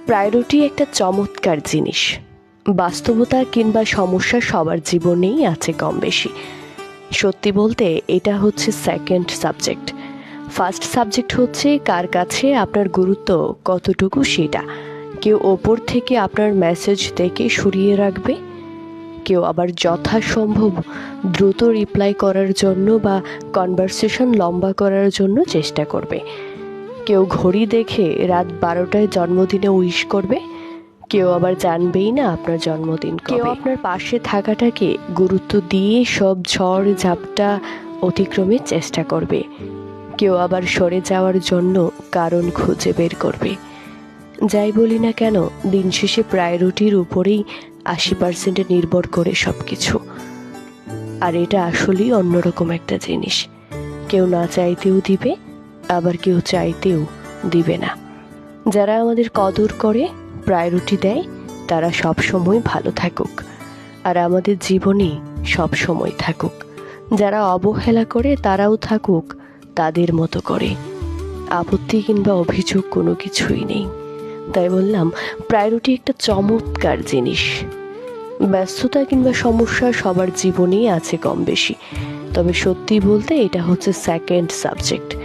Priority একটা চমৎকার জিনিস। বাস্তবতা কিংবা সমস্যা সবার জীবনেই আছে কম বেশি। সত্যি বলতে এটা হচ্ছে সেকেন্ড সাবজেক্ট। ফার্স্ট সাবজেক্ট হচ্ছে কার কাছে আপনার গুরুত্ব কতটুকু সেটা। কেউ ওপর থেকে আপনার মেসেজ দেখে সরিয়ে রাখবে, কেউ আবার যথাসম্ভব দ্রুত রিপ্লাই করার জন্য বা কনভারসেশন লম্বা করার জন্য চেষ্টা করবে। কেউ ঘড়ি দেখে রাত 12টায় জন্মদিনে উইশ করবে, কেউ আবার জানবেই না আপনার জন্মদিন কবে। কেউ আপনার পাশে থাকাটাকে গুরুত্ব দিয়ে সব ঝড় ঝাপটা অতিক্রমের চেষ্টা করবে, কেউ আবার সরে যাওয়ার জন্য কারণ খুঁজে বের করবে। যাই বলি না কেন, দিন শেষে প্রায়োরিটির উপরেই 80% নির্ভর করে সব কিছু। আর এটা আসলেই অন্যরকম একটা জিনিস। কেউ না চাইতেও দিবে, আবার কেউ চাইতেও দিবে না। যারা আমাদের কদর করে, প্রায়োরিটি দেয়, তারা সব সময় ভালো থাকুক আর আমাদের জীবনে সব সময় থাকুক। যারা অবহেলা করে তারাও থাকুক তাদের মতো করে। আপত্তি কিংবা অভিযোগ কোনো কিছুই নেই। তাই বললাম, প্রায়োরিটি একটা চমৎকার জিনিস। ব্যস্ততা কিংবা সমস্যা সবার জীবনেই আছে কম বেশি, তবে সত্যি বলতে এটা হচ্ছে সেকেন্ড সাবজেক্ট।